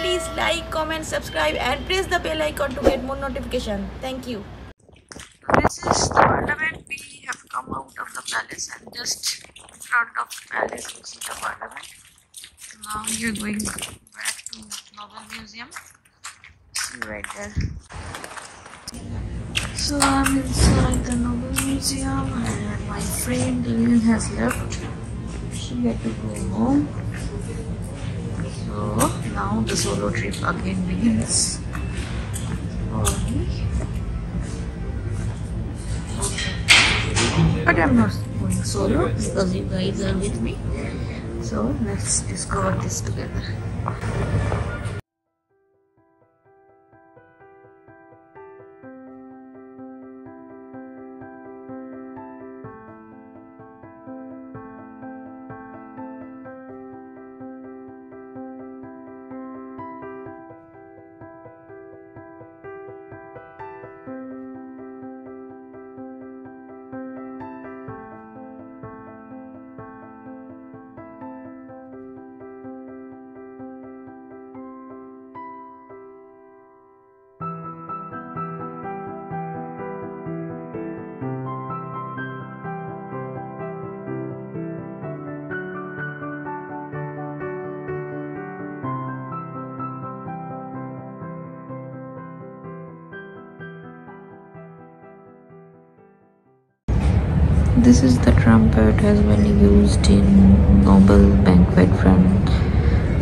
please like, comment, subscribe and press the bell icon to get more notification. Thank you. This is the parliament. We have come out of the palace and just in front of the palace you see the parliament. Now we are going back to Nobel Museum. See right there. So I'm inside the Nobel Museum and my friend Lynn has left. She had to go home. So now the solo trip again begins for me. But I'm not going solo because you guys are with me. So let's discover this together. This is the trumpet has been used in Nobel banquet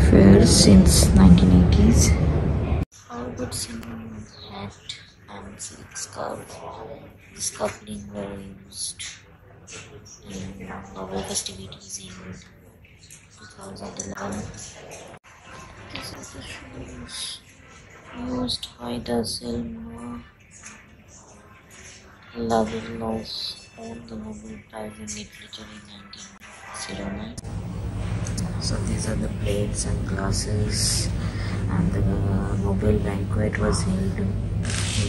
fairs since 1980s. How good singing hat and silk scarf. This coupling were used in Nobel festivities in 2011. This is the shoes used by the Selma Lagerlöf won the Nobel Prize in Literature in 1909. So these are the plates and glasses, and the Nobel banquet was held in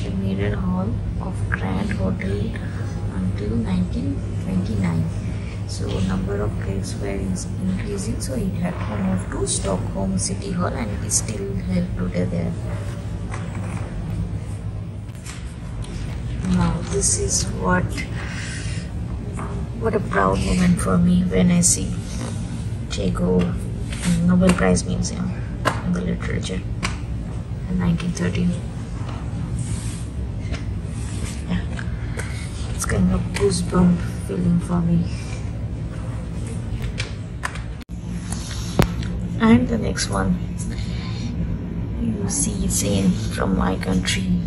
the Mirror Hall of Grand Hotel until 1929. So number of guests were increasing, so it had to move to Stockholm City Hall, and it is still held today there. Now this is what a proud moment for me when I see Jago Nobel Prize Museum in the literature in 1913. Yeah, it's kind of goosebump feeling for me. And the next one, you see scene from my country.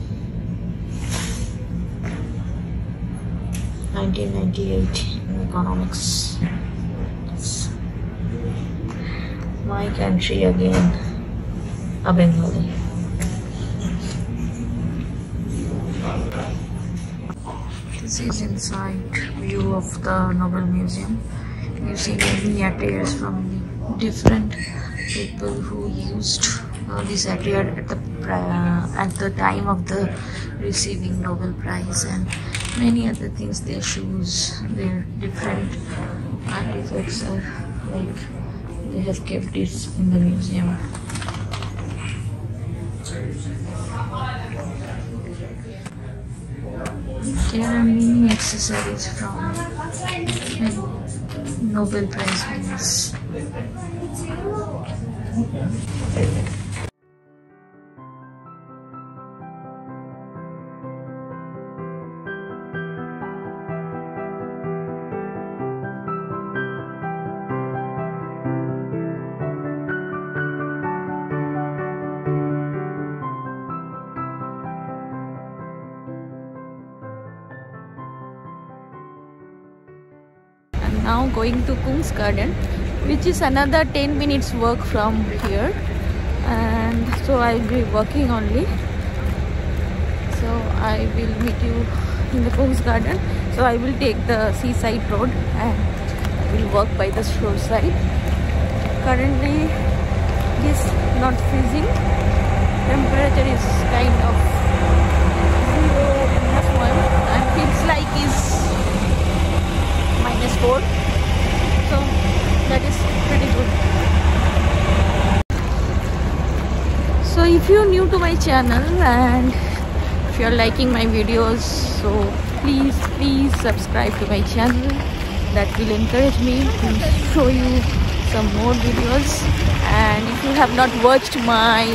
1998 in economics. Yes. My country again, a Bengali. This is inside view of the Nobel Museum. You see many attires from different people who used this attire at the time of the receiving Nobel Prize, and many other things. Their shoes, their different artifacts are like they have kept it in the museum. There are many accessories from Nobel Prize winners. Now going to Kung's Garden, which is another 10 minutes walk from here, and so I will be walking only. So I will meet you in the Kung's Garden. So I will take the seaside road and I will walk by the shore side. Currently it is not freezing. Temperature is kind of 0.1 and feels like is -4, so that is pretty good. So if you're new to my channel and if you're liking my videos, so please subscribe to my channel. That will encourage me to show you some more videos. And if you have not watched my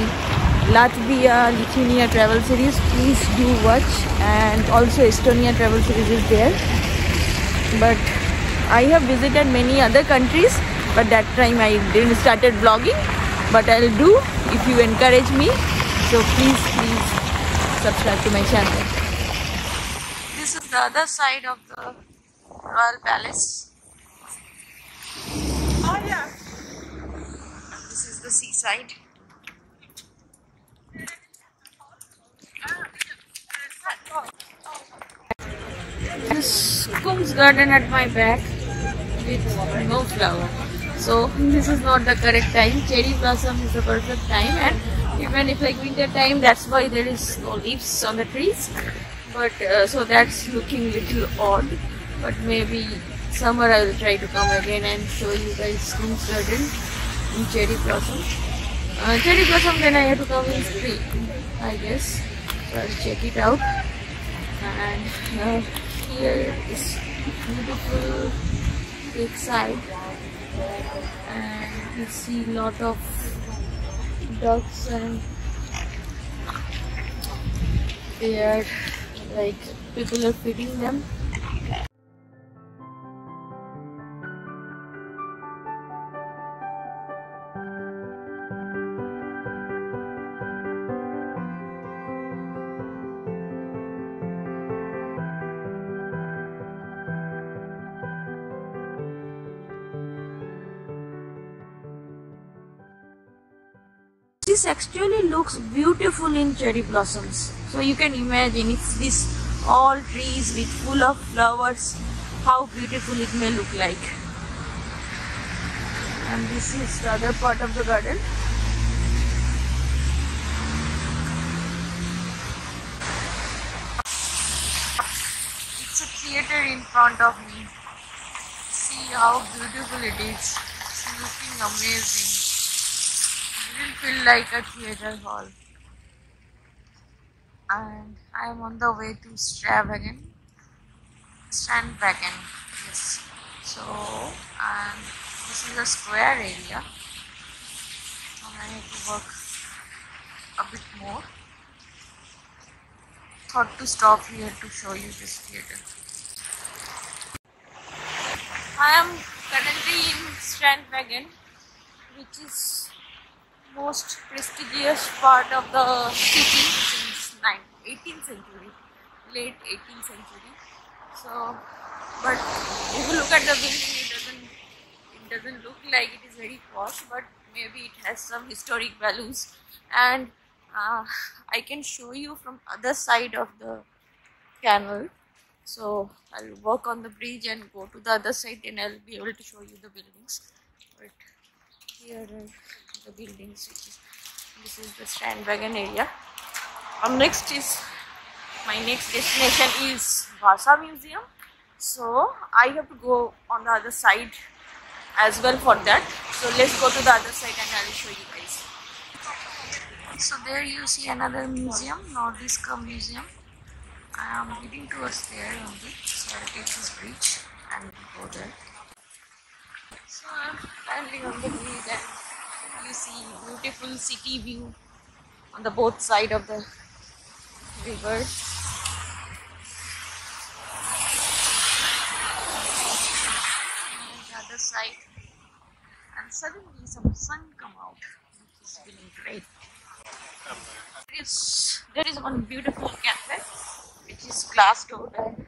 Lithuania travel series, please do watch. And also Estonia travel series is there. But I have visited many other countries, but that time I didn't started vlogging. But I'll do if you encourage me. So please subscribe to my channel. This is the other side of the Royal Palace. Oh yeah. This is the seaside. This Kung's garden at my back with no flower. So this is not the correct time. Cherry blossom is the perfect time, and even if like winter time, that's why there is no leaves on the trees. But so that's looking little odd. But maybe summer I will try to come again and show you guys Kung's garden in cherry blossom. Cherry blossom, then I have to come in spring, I guess. So I'll check it out. And here is beautiful lakeside, and you see a lot of ducks, and they are like people are feeding them. This actually looks beautiful in cherry blossoms. So you can imagine, it's this all trees with full of flowers, how beautiful it may look like. And this is the other part of the garden. It's a theater in front of me. See how beautiful it is. It's looking amazing. It will feel like a theater hall. And I am on the way to Strandvägen. Yes. So, and this is a square area. And I have to walk a bit more. Thought to stop here to show you this theater. I am currently in Strandvägen, which is most prestigious part of the city since 18th century, late 18th century. So, but if you look at the building, it doesn't look like it is very posh, but maybe it has some historic values. And I can show you from other side of the canal. So I'll walk on the bridge and go to the other side, and I'll be able to show you the buildings. But here are the buildings, this is the Strandvägen area. Next is my next destination is Vasa Museum. So I have to go on the other side as well for that. So let's go to the other side and I will show you guys. So there you see another museum, Nordisk Museum. I am heading towards there only. So I'll take this bridge and go there. So I'm standing on the bridge and you see beautiful city view on the both side of the river. And the other side, and suddenly some sun come out, which is feeling great. There is one beautiful cafe which is glass door, and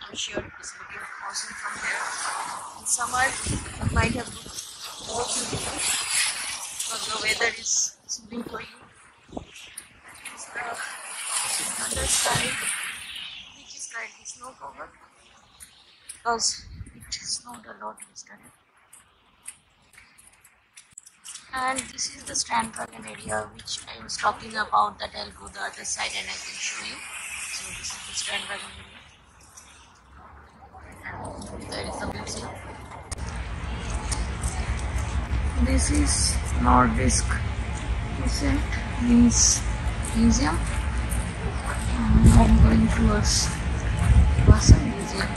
I'm sure it is looking awesome from there. In summer it might have looked more beautiful because the weather is suiting for you. The other side, which is slightly snow covered because it snowed a lot yesterday. And this is the Strandvägen area which I was talking about, that I'll go the other side and I can show you. So this is the Strandvägen area. And there is the museum. This is Nordisk Museum. means museum. I'm going towards Vasa Museum.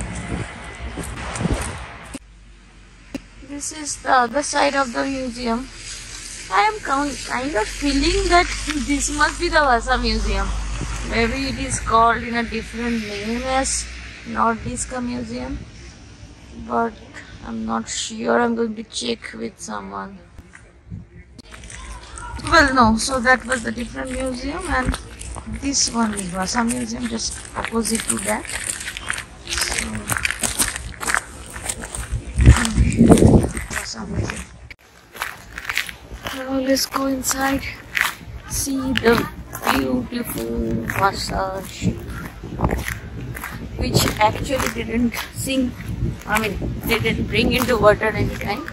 This is the other side of the museum. I am kind of feeling that this must be the Vasa Museum. Maybe it is called in a different name as Nordiska Museum, but I'm not sure. I'm going to check with someone. Well, no, so that was the different museum, and this one is Vasa Museum, just opposite to that. So, Vasa Museum. Now let's go inside, see the beautiful Vasa ship, which actually didn't sink. I mean, they didn't bring into water anytime,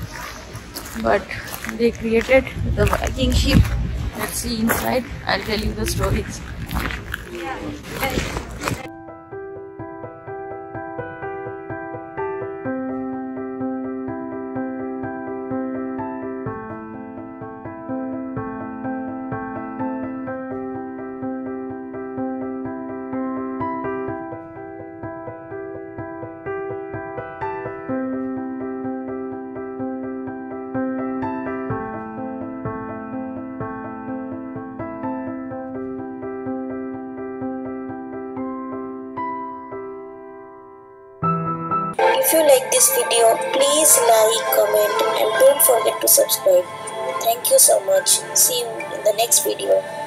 but they created the Viking ship. Let's see inside. I'll tell you the stories. If you like this video, please like, comment and don't forget to subscribe. Thank you so much. See you in the next video.